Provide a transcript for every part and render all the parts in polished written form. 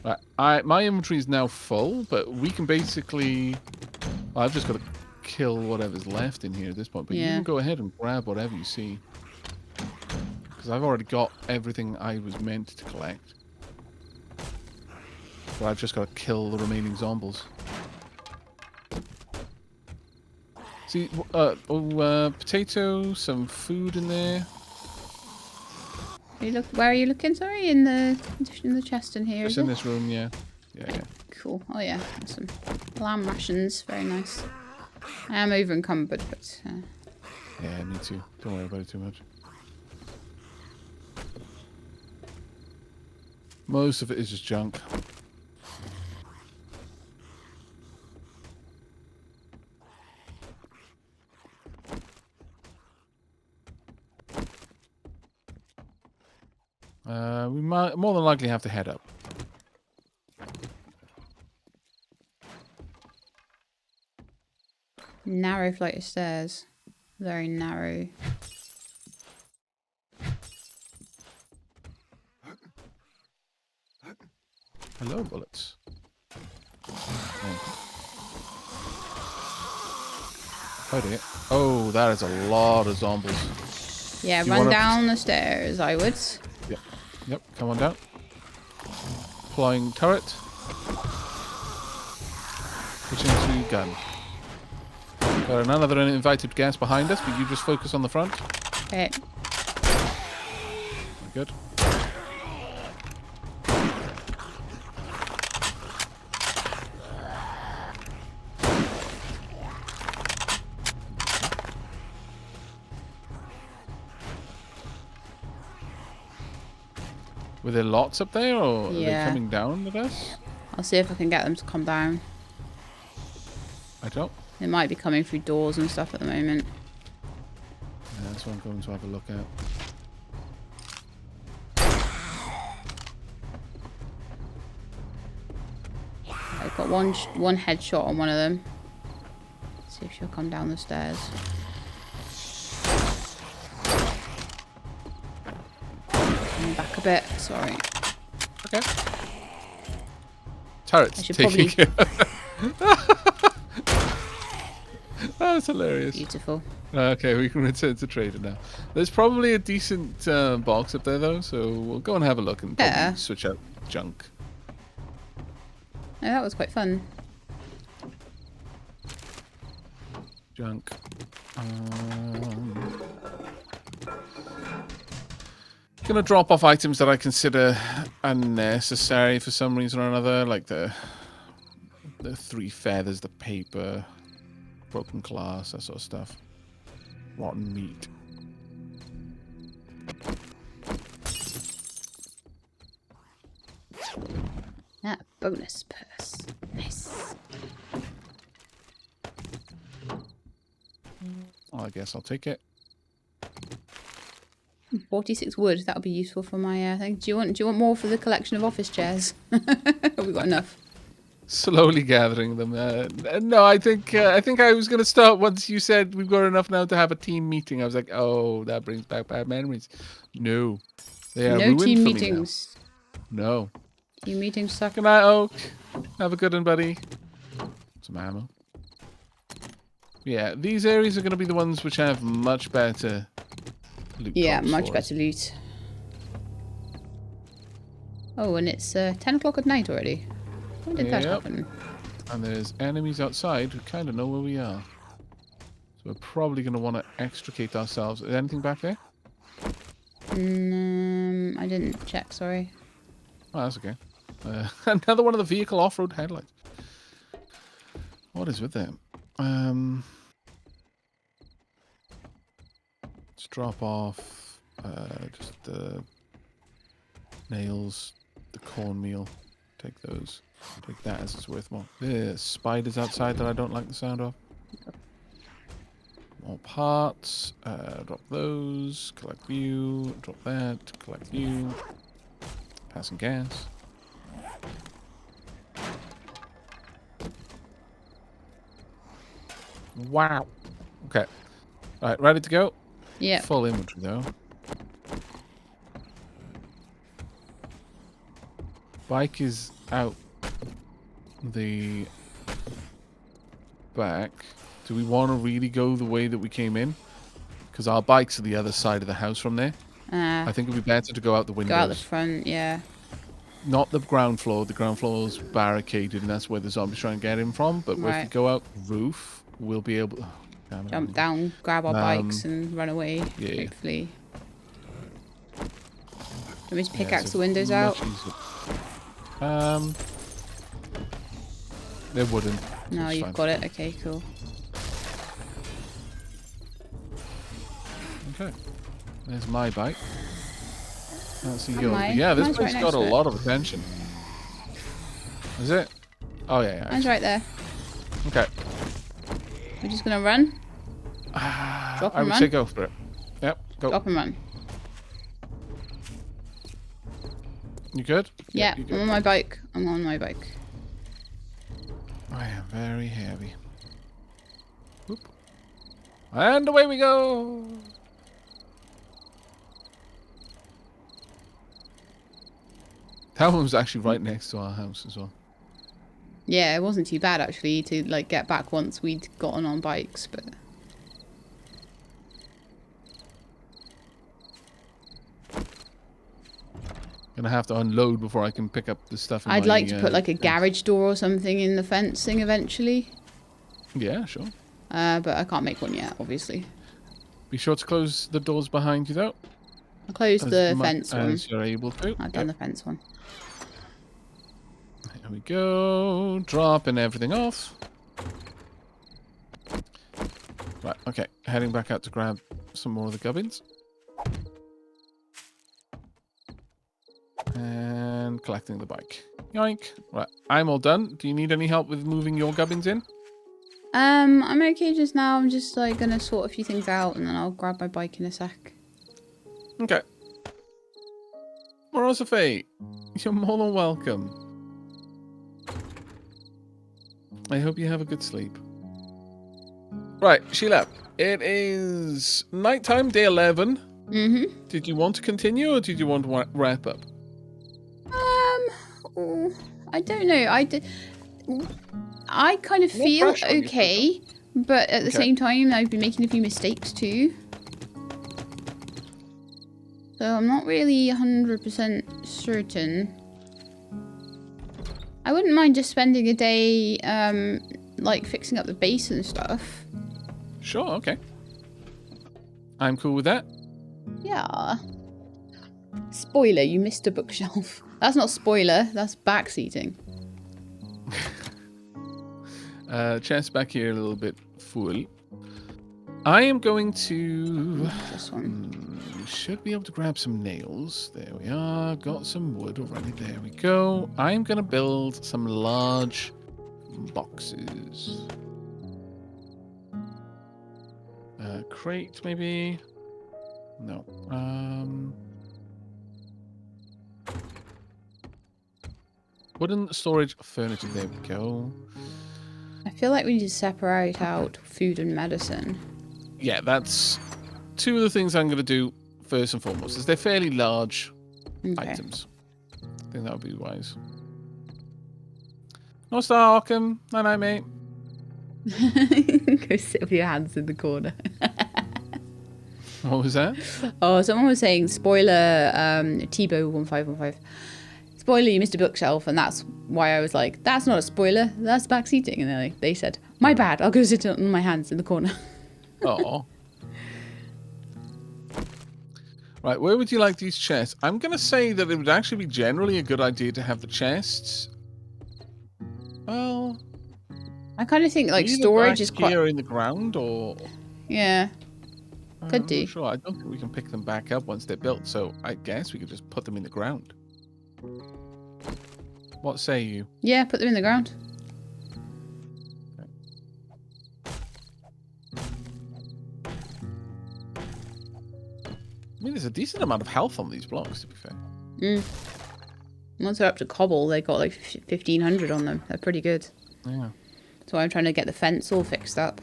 Right, my inventory is now full, but we can basically... Well, I've just got to kill whatever's left in here at this point, but you Yeah. can go ahead and grab whatever you see. Because I've already got everything I was meant to collect. So I've just got to kill the remaining zombies. See, potato, some food in there. Where are you looking? Sorry, in the chest in here. Just Is in it? this room, yeah. Yeah. Cool. Oh yeah, awesome. Lamb rations, very nice. I am over encumbered, but. Yeah, me too. Don't worry about it too much. Most of it is just junk. We might more than likely have to head up. Narrow flight of stairs. Very narrow. Hello, bullets. Oh dear. Oh, that is a lot of zombies. Yeah, run down the stairs, I would. Yep. Yep, come on down. Deploying turret. Switching to gun. Got another uninvited guest behind us, but you just focus on the front. Okay. Good. Were there lots up there, or are they coming down with us? I'll see if I can get them to come down. I don't. They might be coming through doors and stuff at the moment. Yeah, that's what I'm going to have a look at. I've got one headshot on one of them. See if she'll come down the stairs. Back a bit, sorry. Okay. Turrets taking care. That's hilarious. Beautiful. Okay, we can return to trader now. There's probably a decent box up there though, so we'll go and have a look and probably switch out junk. Oh, that was quite fun. Junk. Gonna drop off items that I consider unnecessary for some reason or another, like the 3 feathers, the paper, broken glass, that sort of stuff. Rotten meat. Ah, bonus purse. Nice. Well, I guess I'll take it. 46 wood. That'll be useful for my thing. Do you want more for the collection of office chairs? Have we got enough? Slowly gathering them. No, I think I was gonna start once you said we've got enough now to have a team meeting. I was like, oh, that brings back bad memories. No, they are ruined team for meetings. Me now. No. Team meetings suck. Good night, Oak. Have a good one, buddy. Some ammo. Yeah, these areas are going to be the ones which have much better loot. Yeah, much better loot. Oh, and it's 10 o'clock at night already. When did that happen? And there's enemies outside who kind of know where we are. So we're probably going to want to extricate ourselves. Is anything back there? I didn't check, sorry. Oh, that's okay. Another one of the vehicle off-road headlights. What is with them? Let's drop off just the nails, the cornmeal. Take those. Take that as it's worth more. There's spiders outside that I don't like the sound of. More parts. Drop those. Collect you. Drop that. Collect you. Passing gas. Wow. Okay. Alright, ready to go? Yeah. Full inventory though. Bike is out the back. Do we want to really go the way that we came in? Because our bike's are the other side of the house from there. I think it'd be better to go out the windows. Go out the front, yeah. Not the ground floor. The ground floor is barricaded, and that's where the zombies try and get in from. But if we go out the roof, we'll be able to jump down, grab our bikes, and run away. Yeah. Hopefully. Let me just pickaxe the windows out. They're wooden. No, you've got it. Okay, cool. Okay. There's my bike. That's yours. Yeah, this place got a lot of attention. Is it? Oh, yeah. Mine's right there. Okay. We're just going to run? Drop and I would run? say go for it. Yep, go. Drop and run. You good? Yeah, you good. I'm on my bike. I'm on my bike. I am very heavy. Whoop. And away we go! That one was actually right next to our house as well. Yeah, it wasn't too bad actually to like get back once we'd gotten on bikes, but Gonna have to unload before I can pick up the stuff. I'd like to put like a garage door or something in the fencing eventually. Yeah, sure. But I can't make one yet, obviously. Be sure to close the doors behind you, though. I closed the fence one. As you're able to. I've done the fence one. There we go. Dropping everything off. Right, okay. Heading back out to grab some more of the gubbins. And collecting the bike. Yoink. Right, I'm all done. Do you need any help with moving your gubbins in? I'm okay just now. I'm just like gonna sort a few things out and then I'll grab my bike in a sec. Okay. Morosophy, you're more than welcome. I hope you have a good sleep. Right, Sheila, it is nighttime, day 11. Mm-hmm. Did you want to continue or did you want to wrap up? I don't know. I kind of feel okay, but at the same time, I've been making a few mistakes too. So I'm not really 100% certain. I wouldn't mind just spending a day, like fixing up the base and stuff. Sure, okay. I'm cool with that. Yeah. Spoiler, you missed a bookshelf. That's not spoiler, that's backseating. Chest back here a little bit full. I am going to... This one. Should be able to grab some nails. There we are. Got some wood already. There we go. I'm going to build some large boxes. Crate, maybe? No. Wooden storage furniture. There we go. I feel like we need to separate out food and medicine. Yeah, that's two of the things I'm going to do first and foremost. Is they're fairly large items. I think that would be wise. No star, Arkham. Night, mate. Go sit with your hands in the corner. What was that? Oh, someone was saying, spoiler, Tebow1515. Spoiler, you missed a bookshelf, and that's why I was like, that's not a spoiler, that's backseating. And they said, my bad, I'll go sit on my hands in the corner. Oh. Right, where would you like these chests? I'm going to say that it would actually be generally a good idea to have the chests. Well, I kind of think like storage is quite here in the ground, or yeah, could I'm do. not sure. I don't think we can pick them back up once they're built, so I guess we could just put them in the ground. What say you? Yeah, put them in the ground. I mean, there's a decent amount of health on these blocks, to be fair. Once they're up to cobble, they got like 1,500 on them. They're pretty good. Yeah. So I'm trying to get the fence all fixed up.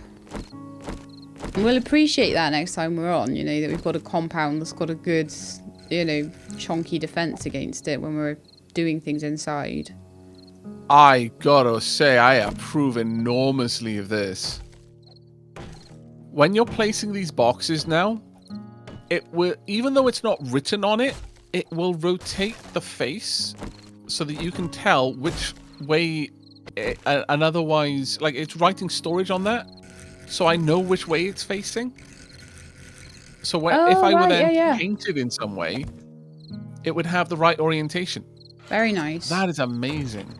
And we'll appreciate that next time we're on, you know, that we've got a compound that's got a good, you know, chonky defense against it when we're doing things inside. I gotta say, I approve enormously of this. When you're placing these boxes now, it will, even though it's not written on it, it will rotate the face so that you can tell which way, and otherwise, like it's writing storage on that, so I know which way it's facing. So if I were then painted in some way, it would have the right orientation. Very nice. That is amazing.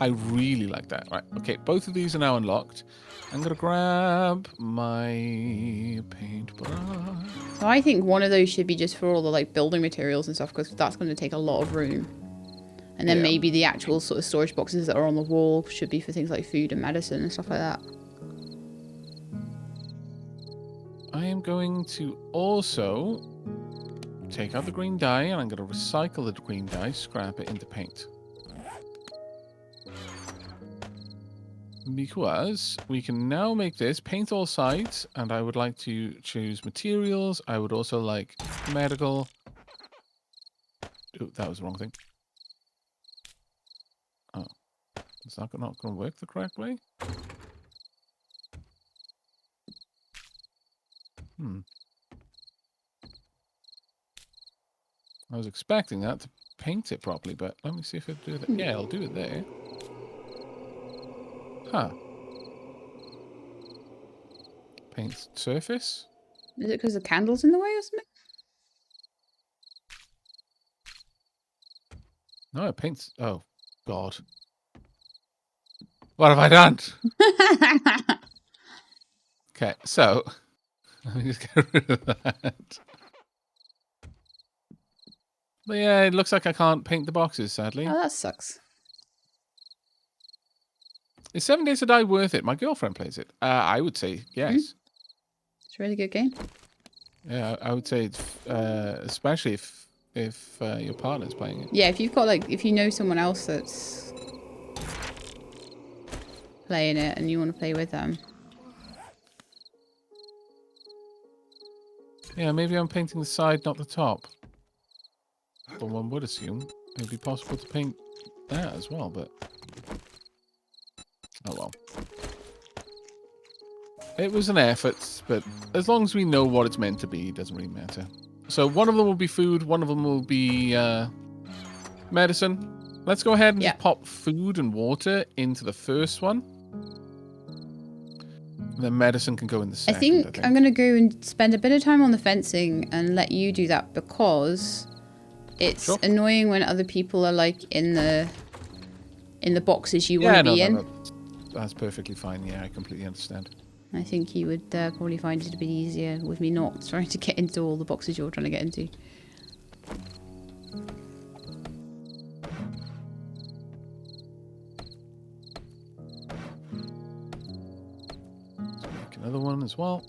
I really like that. Right, okay, both of these are now unlocked. I'm going to grab my paintbrush. So I think one of those should be just for all the like building materials and stuff, because that's going to take a lot of room. And then maybe the actual sort of storage boxes that are on the wall should be for things like food and medicine and stuff like that. I am going to also take out the green dye, and I'm going to recycle the green dye, scrap it into paint. Because we can now make this paint all sides, and I would like to choose materials. I would also like medical. Oh, that was the wrong thing. Oh, is that not going to work the correct way? I was expecting that to paint it properly, but let me see if it'll do that. Yeah, I'll do it there. Huh. Paint surface? Is it because the candle's in the way or something? No, it paints... Oh, God. What have I done? Okay, so... Let me just get rid of that. But yeah, it looks like I can't paint the boxes, sadly. Oh, that sucks. Is 7 Days to Die worth it? My girlfriend plays it. I would say yes. It's a really good game. Yeah, I would say it's, especially if your partner's playing it. Yeah, if you've got like, if you know someone else that's playing it and you want to play with them. Yeah, maybe I'm painting the side, not the top. But one would assume it would be possible to paint that as well, but... Oh well. It was an effort, but as long as we know what it's meant to be, it doesn't really matter. So one of them will be food, one of them will be medicine. Let's go ahead and just pop food and water into the first one. And then medicine can go in the second. I think I'm going to go and spend a bit of time on the fencing and let you do that, because it's annoying when other people are like in the boxes you want to be in. That's perfectly fine. Yeah, I completely understand. I think you would probably find it a bit easier with me not trying to get into all the boxes you're trying to get into. Let's make another one as well.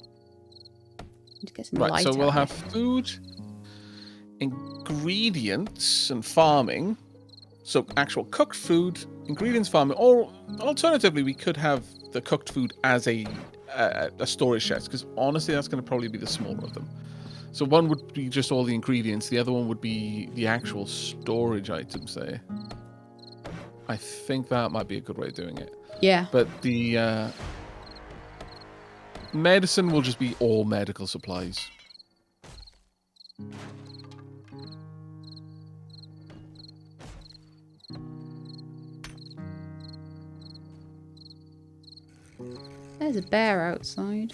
Get some right, so we'll have food, ingredients, and farming. So actual cooked food, ingredients, farming, or alternatively, we could have the cooked food as a storage chest, because honestly, that's going to probably be the smaller of them. So one would be just all the ingredients, the other one would be the actual storage items there. I think that might be a good way of doing it. Yeah. But the medicine will just be all medical supplies. There's a bear outside.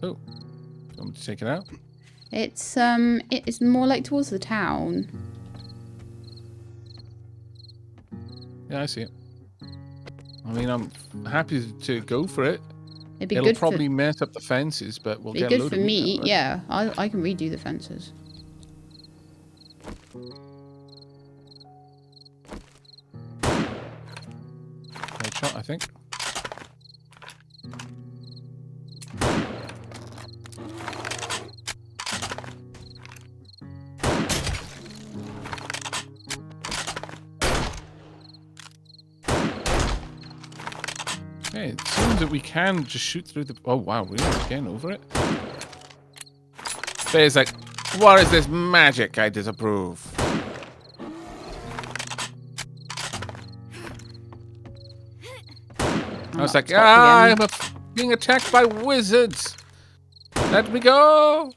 Oh, want me to take it out? It's more like towards the town. Yeah, I see it. I mean, I'm happy to go for it. It'll probably mess up the fences, but we'll get a load of meat. Right? Yeah, I can redo the fences. Headshot, I think. Okay, it seems that we can just shoot through the... Oh, wow, really? Again, over it? Bear's like, what is this magic I disapprove? I was up like, top again. being attacked by wizards. Let me go.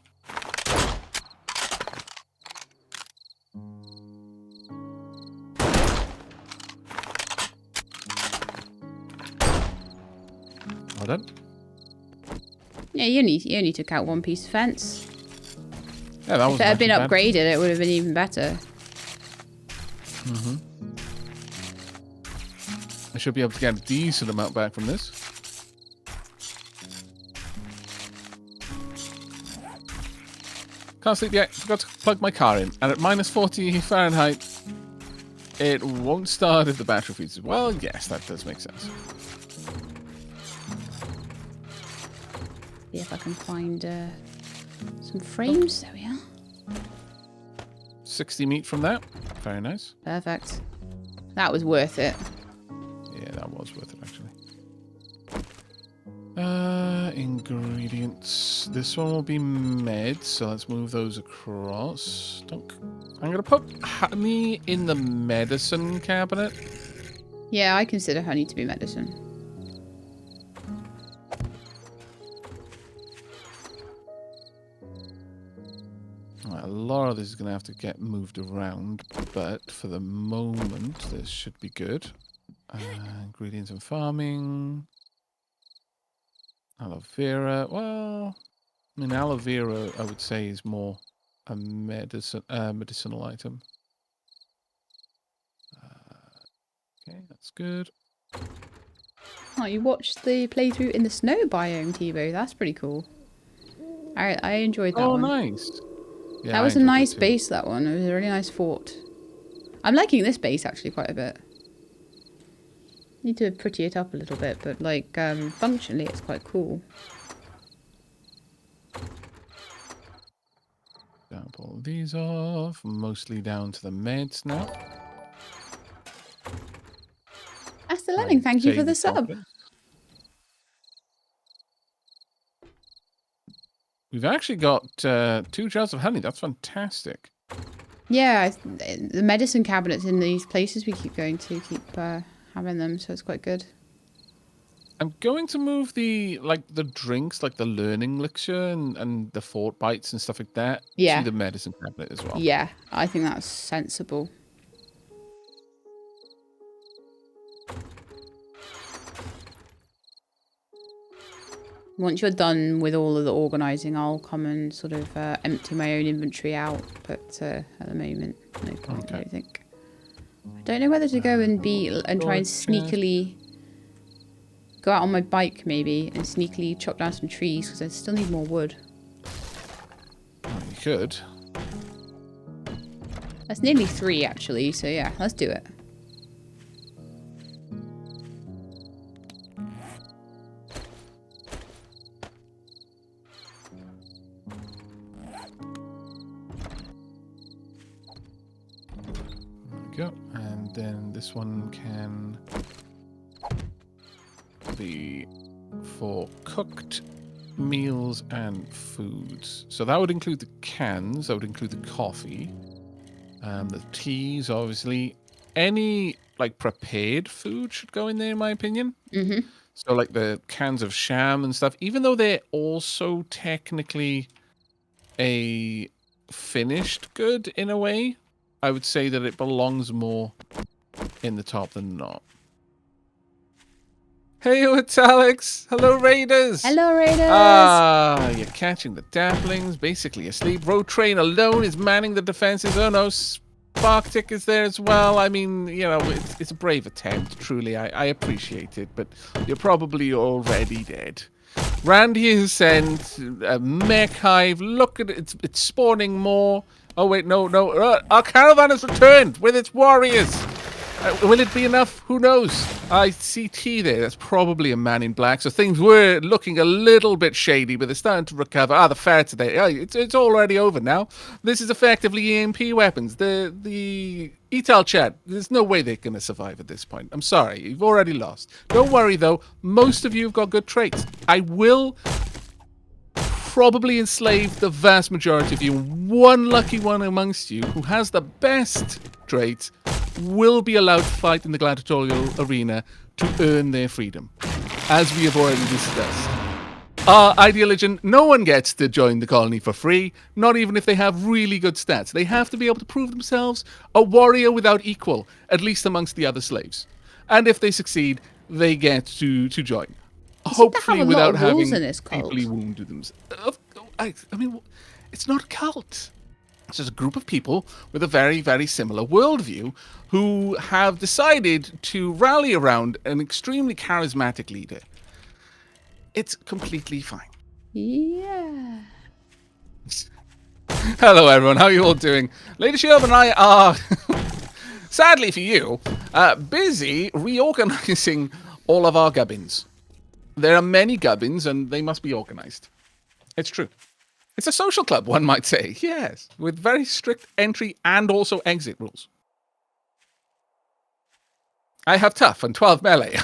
Well done. Yeah, you only took out one piece of fence. Yeah, that was. If it had been upgraded, it would have been even better. I should be able to get a decent amount back from this. Can't sleep yet. Forgot to plug my car in. And at minus 40 Fahrenheit, it won't start if the battery freezes. Well, yes, that does make sense. See if I can find some frames. There we are. 60 meat from that. Very nice. Perfect. That was worth it. Yeah, that was worth it, actually. Ingredients. This one will be meds, so let's move those across. I'm going to put honey in the medicine cabinet. Yeah, I consider honey to be medicine. Right, a lot of this is going to have to get moved around, but for the moment, this should be good. Ingredients and farming. Aloe vera. Well, I mean, aloe vera, I would say, is more a medicinal item. Okay, that's good. Oh, you watched the playthrough in the snow biome, Tibo. That's pretty cool. I enjoyed that one. Oh, nice. Yeah, That was a nice base, that one. It was a really nice fort. I'm liking this base, actually, quite a bit. Need to pretty it up a little bit, but, like, functionally, it's quite cool. Dump all these off. Mostly down to the meds now. Asta Lenning, thank you for the sub. We've actually got 2 jars of honey. That's fantastic. Yeah, the medicine cabinets in these places we keep going to keep having them, so it's quite good. I'm going to move the drinks, like the learning elixir and the fort bites and stuff like that, Yeah. to the medicine cabinet as well. Yeah, I think that's sensible. Once you're done with all of the organising, I'll come and sort of empty my own inventory out. But at the moment, no point, I don't think. I don't know whether to go and try and sneakily go out on my bike maybe and sneakily chop down some trees because I still need more wood. Well, you could. That's nearly 3 actually, so yeah, let's do it. Go, and then this one can be for cooked meals and foods. So that would include the cans, that would include the coffee, the teas, obviously. Any like prepared food should go in there, in my opinion. Mm-hmm. So like the cans of sham and stuff, even though they're also technically a finished good in a way, I would say that it belongs more in the top than not. Hey, it's Alex. Hello, Raiders. Hello, Raiders. Ah, you're catching the daplings, basically asleep. Road Train alone is manning the defenses. Oh no, Sparktick is there as well. I mean, you know, it's a brave attempt, truly. I appreciate it, but you're probably already dead. Randy has sent a mech hive. Look at it. It's spawning more. Oh, wait, no. Our caravan has returned with its warriors. Will it be enough? Who knows? I see T there. That's probably a man in black. So things were looking a little bit shady, but they're starting to recover. Ah, the fair today. Oh, it's already over now. This is effectively EMP weapons. The ETAL chat, there's no way they're going to survive at this point. I'm sorry. You've already lost. Don't worry, though. Most of you have got good traits. I will probably enslave the vast majority of you. One lucky one amongst you who has the best traits will be allowed to fight in the gladiatorial arena to earn their freedom. as we have already discussed. Our ideology, no one gets to join the colony for free, not even if they have really good stats. They have to be able to prove themselves a warrior without equal, at least amongst the other slaves. And if they succeed, they get to join. Hopefully have a lot without of rules having in this cult. deeply wounded themselves. I mean, it's not a cult. It's just a group of people with a very, very similar worldview who have decided to rally around an extremely charismatic leader. It's completely fine. Yeah. Hello, everyone. How are you all doing? Lady Shelb and I are, sadly for you, busy reorganizing all of our gubbins. There are many gubbins, and they must be organized. It's true. It's a social club, one might say. Yes, with very strict entry and also exit rules. I have tough and 12 melee.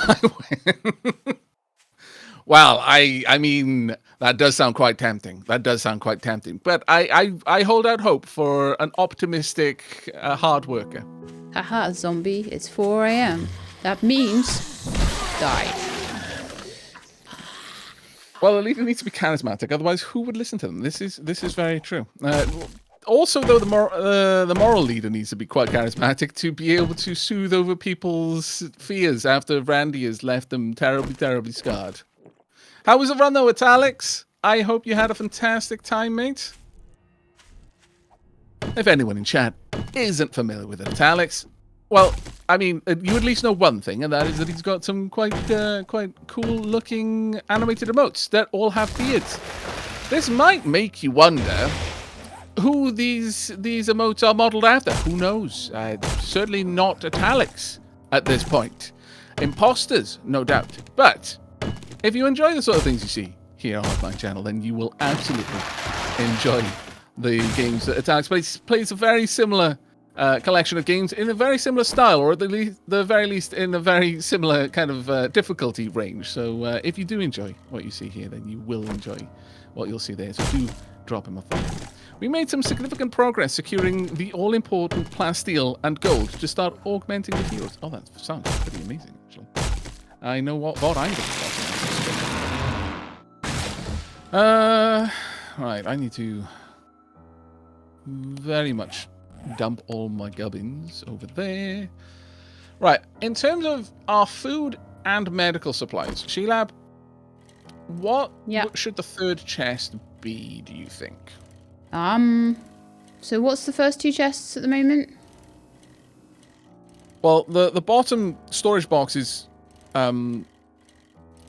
Well, I mean, that does sound quite tempting. But I hold out hope for an optimistic hard worker. Haha, zombie. It's 4 a.m. That means die. Well, at least it needs to be charismatic. Otherwise, who would listen to them? This is very true. Also, though, the moral leader needs to be quite charismatic to be able to soothe over people's fears after Randy has left them terribly, terribly scarred. How was the run, though, with Alex? I hope you had a fantastic time, mate. If anyone in chat isn't familiar with Alex, well, I mean, you at least know one thing, and that is that he's got some quite cool-looking animated emotes that all have beards. This might make you wonder who these emotes are modeled after. Who knows? Certainly not Alex at this point. Imposters, no doubt. But if you enjoy the sort of things you see here on my channel, then you will absolutely enjoy the games that Alex plays a very similar collection of games in a very similar style, or at the very least in a very similar kind of difficulty range. So if you do enjoy what you see here, then you will enjoy what you'll see there. So do drop him a follow. We made some significant progress securing the all-important plasteel and gold to start augmenting the heroes. Oh, that sounds pretty amazing, actually. I know what I'm going to be watching. Right, I need to very much dump all my gubbins over there. Right, in terms of our food and medical supplies, Sheilab, what should the third chest be, do you think? So what's the first 2 chests at the moment? Well, the bottom storage box is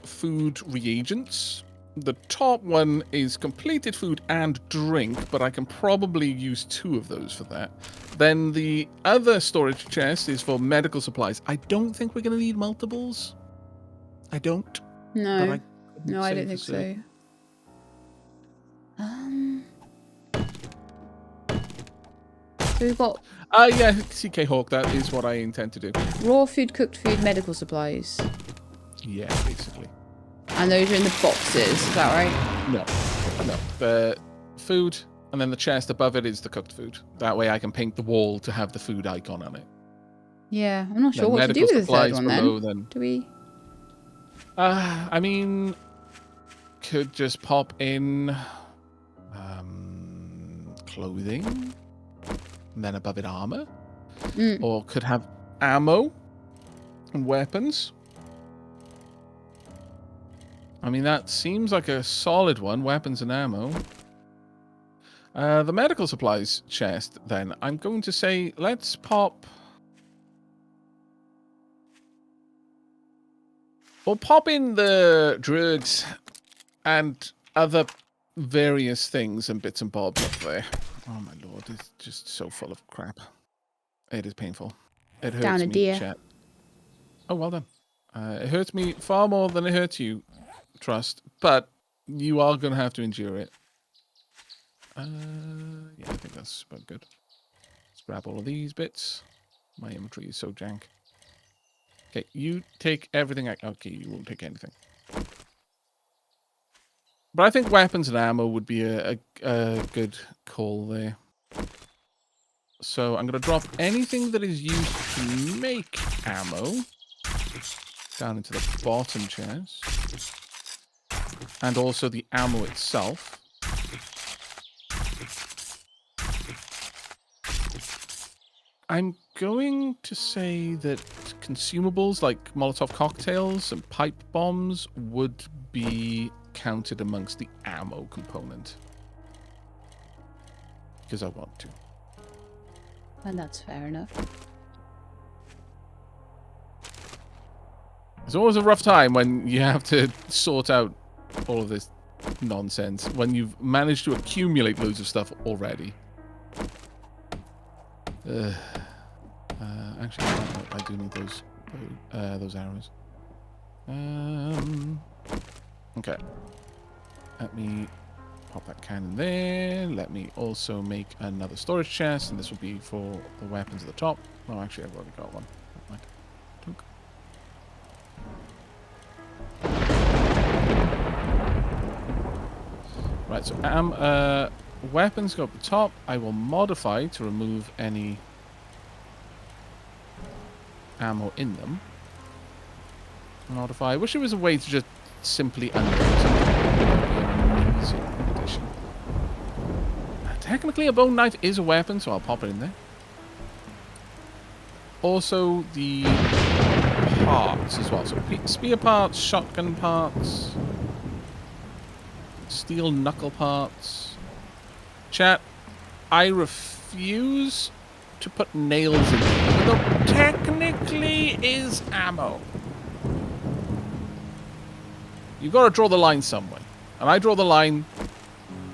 food reagents. The top one is completed food and drink, but I can probably use 2 of those for that. Then the other storage chest is for medical supplies. I don't think we're going to need multiples. I don't. No. I don't think so. So we've got... yeah, CK Hawk, that is what I intend to do. Raw food, cooked food, medical supplies. Yeah, basically. And those are in the boxes, is that right? No. The food, and then the chest above it is the cooked food. That way I can paint the wall to have the food icon on it. Yeah, I'm not sure what to do with the third one then. Do we? I mean, could just pop in clothing, and then above it armor. Or could have ammo and weapons. I mean, that seems like a solid one, weapons and ammo. The medical supplies chest, then, I'm going to say, let's pop... We'll pop in the druids and other various things and bits and bobs up there. Oh my lord, it's just so full of crap. It is painful. It hurts Down a me, deer. chat. Oh, well done. It hurts me far more than it hurts you, Trust, but you are going to have to endure it. Yeah, I think that's about good. Let's grab all of these bits. My inventory is so jank. Okay, you take everything. Okay, you won't take anything. But I think weapons and ammo would be a good call there. So I'm going to drop anything that is used to make ammo. down into the bottom chest. And also the ammo itself. I'm going to say that consumables like Molotov cocktails and pipe bombs would be counted amongst the ammo component. Because I want to. And that's fair enough. It's always a rough time when you have to sort out all of this nonsense. When you've managed to accumulate loads of stuff already. Actually, I do need those arrows. Okay. Let me pop that cannon there. Let me also make another storage chest, and this will be for the weapons at the top. Oh, actually, I've already got one. Never mind. Right, so weapons go up the top. I will modify to remove any ammo in them. Modify. I wish there was a way to just simply unload something. That would be an amazing addition. Technically, a bone knife is a weapon, so I'll pop it in there. Also, the parts as well. So spear parts, shotgun parts, steel knuckle parts. Chat, I refuse to put nails in there, even though technically is ammo. You've got to draw the line somewhere. And I draw the line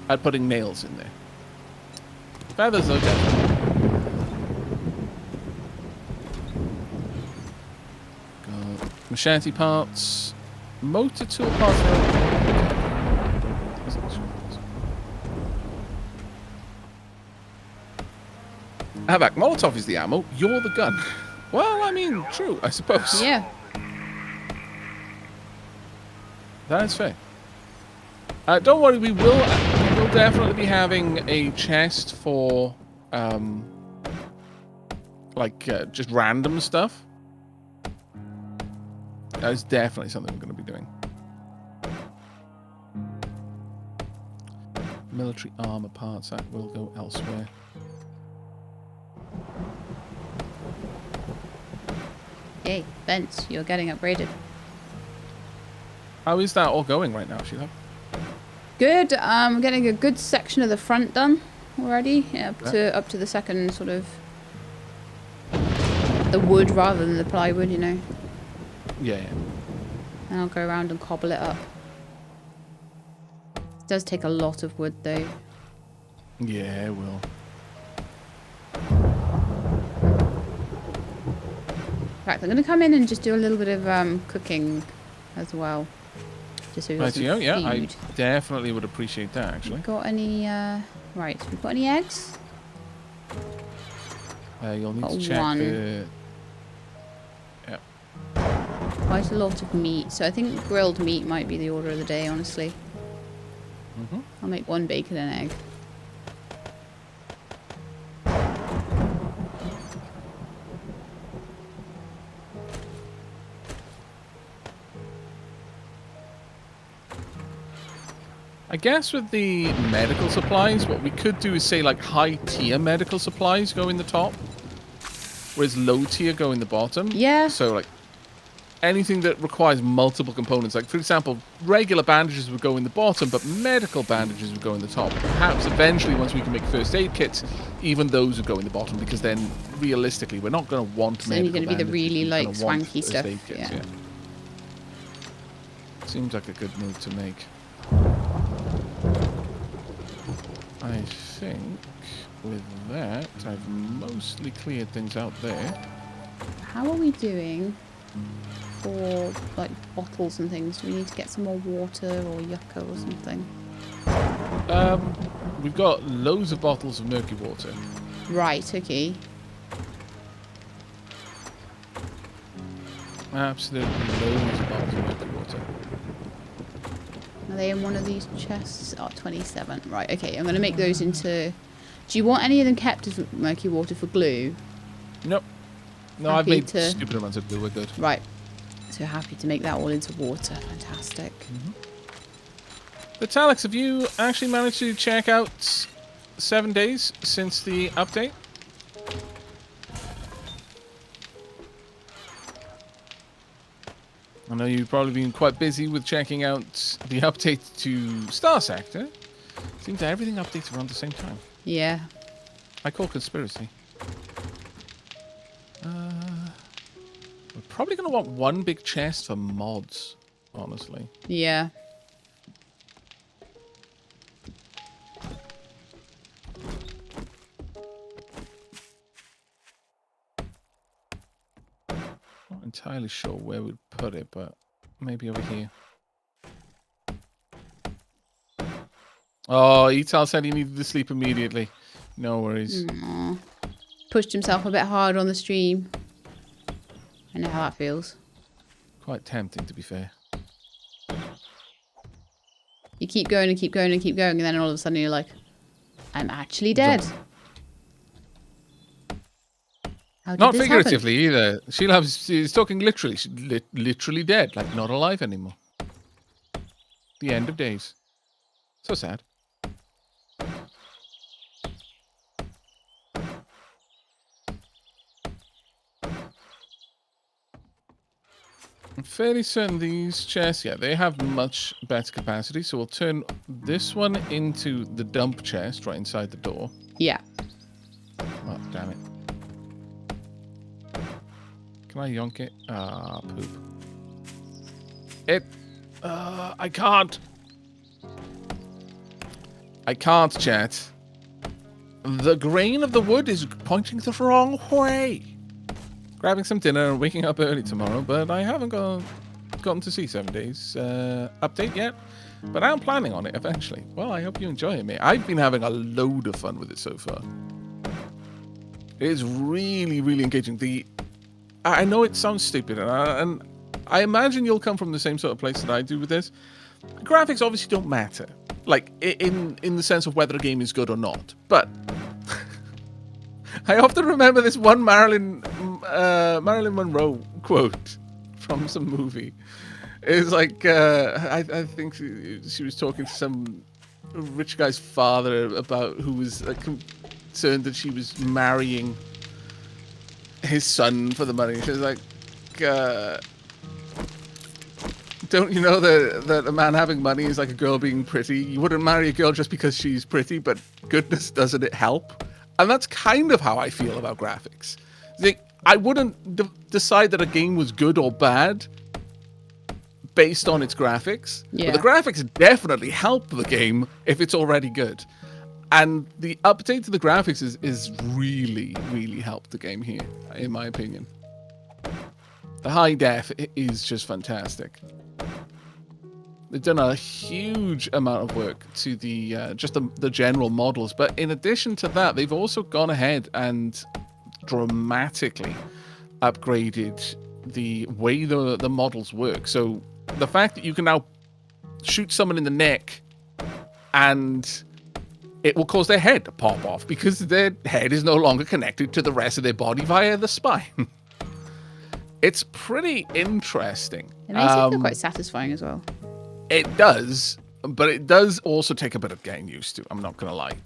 at putting nails in there. Feathers, though, definitely. Got machete parts. Motor tool parts. Havoc, Molotov is the ammo. You're the gun. Well, I mean, true, I suppose. Yeah. That is fair. Don't worry, we will definitely be having a chest for, just random stuff. That is definitely something we're going to be doing. Military armor parts, that will go elsewhere. Yay, Vince, you're getting upgraded. How is that all going right now, Sheila? Good. I'm getting a good section of the front done already. Yeah, up to the second sort of the wood rather than the plywood, you know. Yeah. And I'll go around and cobble it up. It does take a lot of wood though. Yeah, it will. In fact, I'm going to come in and just do a little bit of cooking as well. Just so we've got some food. Yeah, I definitely would appreciate that, actually. Got any, right, we've got any eggs? You'll need got to check one. the... Yep. Quite a lot of meat. So I think grilled meat might be the order of the day, honestly. Mm-hmm. I'll make one bacon and egg. I guess with the medical supplies, what we could do is say like high tier medical supplies go in the top, whereas low tier go in the bottom. Yeah. So like anything that requires multiple components, like for example, regular bandages would go in the bottom, but medical bandages would go in the top. Perhaps eventually, once we can make first aid kits, even those would go in the bottom, because then realistically, we're not going to want It's medical only going to be the really bandages, we're like gonna want swanky first stuff. aid kits, yeah. Seems like a good move to make. I think with that, I've mostly cleared things out there. How are we doing for like bottles and things? Do we need to get some more water or yucca or something? We've got loads of bottles of murky water. Right, okay. Absolutely loads of bottles of murky water. Are they in one of these chests? Oh, 27. Right, okay. I'm going to make those into... Do you want any of them kept as murky water for glue? Nope. No, Happy I've made to- stupid amounts of glue. We're good. Right. So happy to make that all into water. Fantastic. But Alex, have you actually managed to check out 7 days since the update? I know you've probably been quite busy with checking out the update to Star Sector. Seems that everything updates around the same time. Yeah. I call conspiracy. We're probably going to want one big chest for mods, honestly. Yeah. Not entirely sure where we'd put it, but maybe over here. Oh, Etal said he needed to sleep immediately. No worries. Aww. Pushed himself a bit hard on the stream. I know how that feels. Quite tempting, to be fair. You keep going and keep going and keep going, and then all of a sudden you're like, I'm actually dead. How did Not this figuratively either. She's talking literally. She's literally dead, like not alive anymore. The end of days. So sad. I'm fairly certain these chests, yeah, they have much better capacity. So we'll turn this one into the dump chest right inside the door. Yeah. Oh, damn it. Can I yonk it? Ah, poop. I can't. I can't, chat. The grain of the wood is pointing the wrong way. Grabbing some dinner and waking up early tomorrow, but I haven't gotten to see 7 days update yet. But I'm planning on it eventually. Well, I hope you enjoy it, mate. I've been having a load of fun with it so far. It is really, really engaging. I know it sounds stupid, and I imagine you'll come from the same sort of place that I do with this. Graphics obviously don't matter, like in the sense of whether a game is good or not. But I often remember this one Marilyn Monroe quote from some movie. It's like I think she was talking to some rich guy's father about who was concerned that she was marrying his son for the money. She was like, don't you know that a man having money is like a girl being pretty? You wouldn't marry a girl just because she's pretty, but goodness, doesn't it help? And that's kind of how I feel about graphics. I wouldn't decide that a game was good or bad based on its graphics. Yeah. But the graphics definitely help the game if it's already good. And the update to the graphics is really, really helped the game here, in my opinion. The high def is just fantastic. They've done a huge amount of work to the just the general models, but in addition to that, they've also gone ahead and dramatically upgraded the way the models work. So the fact that you can now shoot someone in the neck and it will cause their head to pop off because their head is no longer connected to the rest of their body via the spine. It's pretty interesting. It makes it feel quite satisfying as well. It does, but it does also take a bit of getting used to. I'm not going to lie.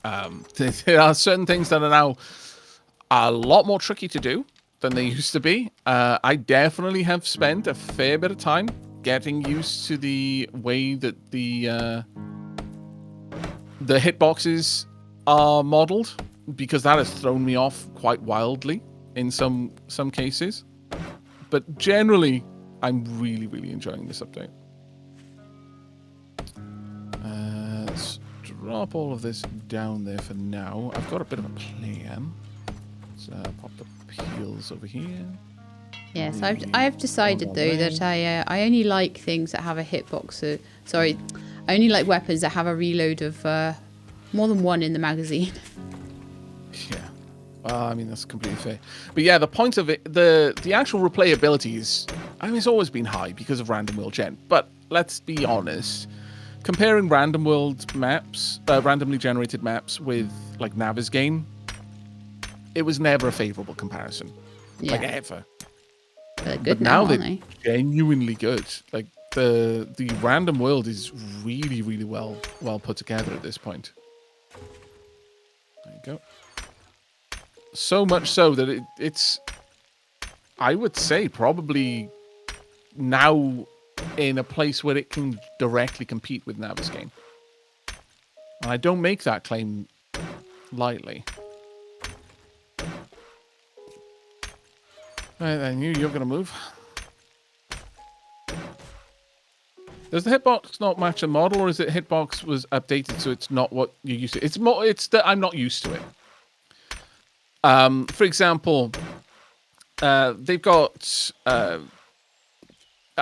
There are certain things that are now a lot more tricky to do than they used to be. I definitely have spent a fair bit of time getting used to the way that the hitboxes are modeled, because that has thrown me off quite wildly in some cases. But generally, I'm really, really enjoying this update. Let's drop all of this down there for now. I've got a bit of a plan. Let's pop the peels over here. Yes, I've decided though that I only like things that have a hitbox. Sorry, I only like weapons that have a reload of more than one in the magazine. Yeah. I mean, that's completely fair. But yeah, the point of it, the actual replayability is, I mean, it's always been high because of random world gen. But let's be honest, comparing random world maps, randomly generated maps with like Navezgane, it was never a favorable comparison. Yeah. Like ever. They're but good now now, aren't they're they? genuinely good. Like the random world is really, really well put together at this point. There you go. So much so that it's, I would say, probably now in a place where it can directly compete with Navezgane. And I don't make that claim lightly. Right, I knew you were going to move. Does the hitbox not match a model, or is it hitbox was updated so it's not what you're used to? It's more, it's that I'm not used to it. For example, they've got, I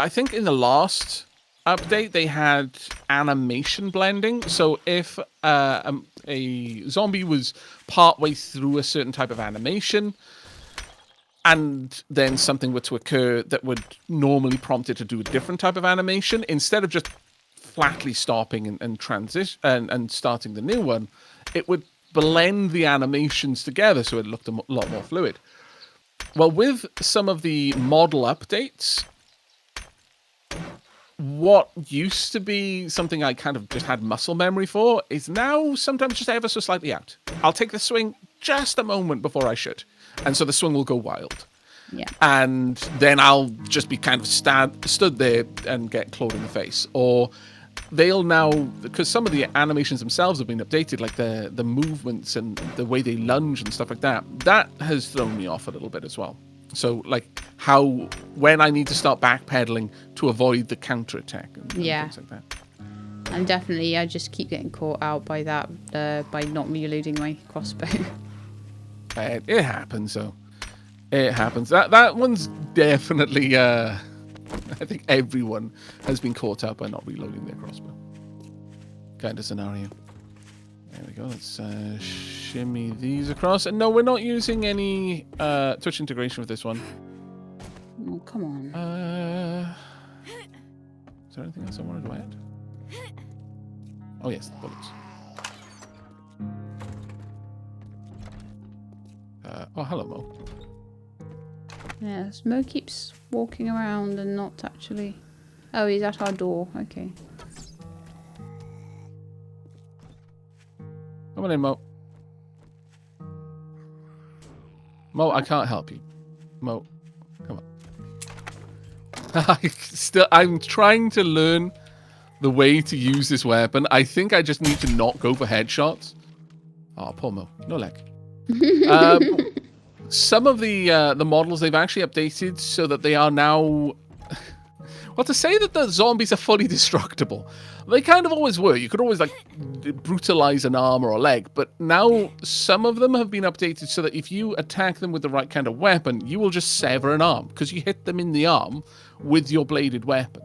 think in the last update, they had animation blending. So if a zombie was partway through a certain type of animation, and then something were to occur that would normally prompt it to do a different type of animation, instead of just flatly stopping and transition and starting the new one, it would blend the animations together so it looked a lot more fluid. Well, with some of the model updates, what used to be something I kind of just had muscle memory for is now sometimes just ever so slightly out. I'll take the swing just a moment before I should, and so the swing will go wild. Yeah. And then I'll just be kind of stood there and get clawed in the face. Or they'll now, because some of the animations themselves have been updated, like the movements and the way they lunge and stuff like that, that has thrown me off a little bit as well. So, like, when I need to start backpedaling to avoid the counterattack and things like that. And definitely, I just keep getting caught out by that, by not reloading my crossbow. It happens, though. It happens. That one's definitely, I think everyone has been caught out by not reloading their crossbow. Kind of scenario. There we go. Let's shimmy these across. And no, we're not using any Twitch integration with this one. Oh, come on. Is there anything else I wanted to add? Oh, yes, the bullets. Oh, hello, Mo. Yes, Mo keeps walking around and not actually... Oh, he's at our door. Okay. Come on in, Mo. Mo, I can't help you. Mo, come on. I'm trying to learn the way to use this weapon. I think I just need to not go for headshots. Oh, poor Mo. No leg. Some of the models they've actually updated so that they are now... Well, to say that the zombies are fully destructible, they kind of always were. You could always, like, brutalize an arm or a leg, but now some of them have been updated so that if you attack them with the right kind of weapon, you will just sever an arm, because you hit them in the arm with your bladed weapon.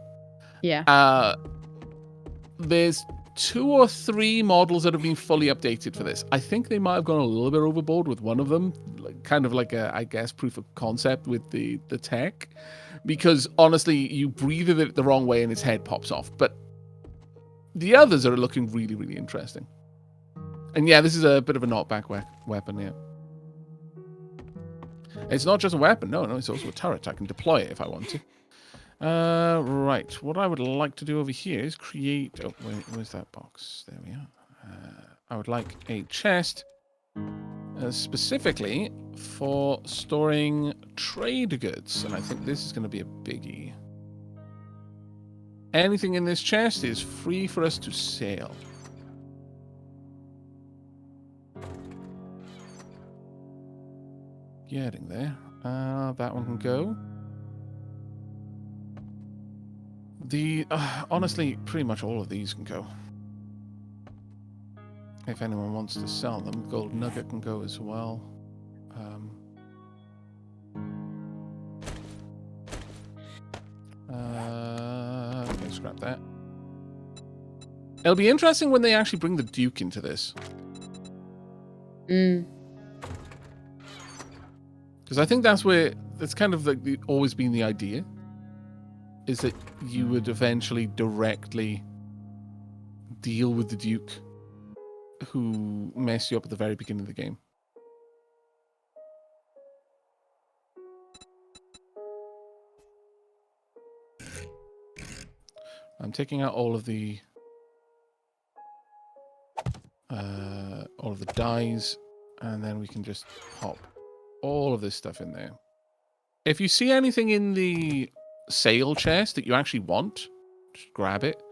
Yeah. There's 2 or 3 models that have been fully updated for this. I think they might have gone a little bit overboard with one of them, kind of like a, I guess, proof of concept with the tech. Because, honestly, you breathe it the wrong way and its head pops off. But the others are looking really, really interesting. And yeah, this is a bit of a knockback weapon here. It's not just a weapon. No, it's also a turret. I can deploy it if I want to. Right. What I would like to do over here is create... Oh, where's that box? There we are. I would like a chest... specifically for storing trade goods. And I think this is going to be a biggie. Anything in this chest is free for us to sell. Getting there. That one can go. Honestly, pretty much all of these can go. If anyone wants to sell them, gold nugget can go as well. Okay, scrap that. It'll be interesting when they actually bring the Duke into this. Because I think that's kind of always been the idea. Is that you would eventually directly deal with the Duke who messed you up at the very beginning of the game. I'm taking out all of the dyes, and then we can just pop all of this stuff in there. If you see anything in the sale chest that you actually want, just grab it.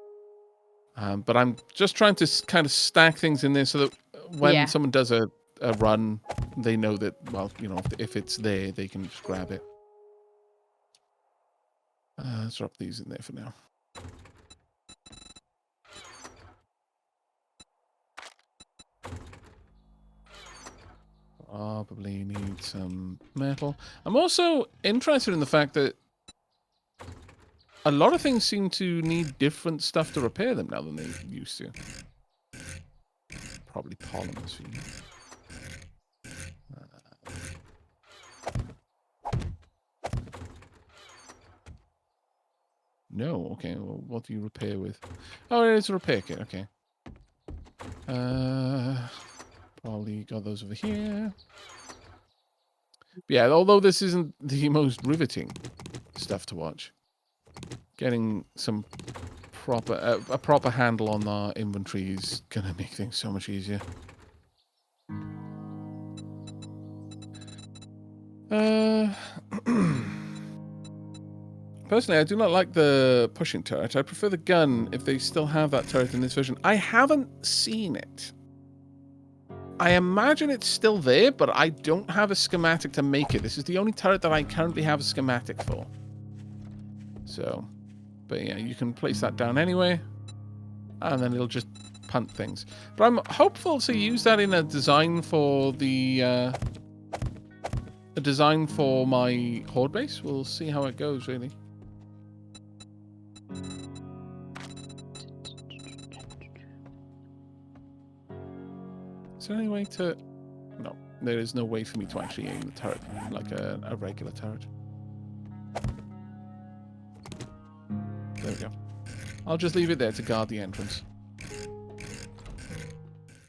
But I'm just trying to kind of stack things in there so that when someone does a run, they know that, well, you know, if it's there, they can just grab it. Let's drop these in there for now. Probably need some metal. I'm also interested in the fact that a lot of things seem to need different stuff to repair them now than they used to. Probably polymers for you. No, okay. Well, what do you repair with? Oh, it is a repair kit. Okay. Probably got those over here. But yeah, although this isn't the most riveting stuff to watch, getting some a proper handle on our inventory is gonna make things so much easier. Personally, I do not like the pushing turret. I prefer the gun if they still have that turret in this version. I haven't seen it. I imagine it's still there, but I don't have a schematic to make it. This is the only turret that I currently have a schematic for. So, but yeah, you can place that down anyway, and then it'll just punt things. But I'm hopeful to use that in a design for the design for my horde base. We'll see how it goes, really. Is there any way to... No, there is no way for me to actually aim the turret like a regular turret. There we go. I'll just leave it there to guard the entrance.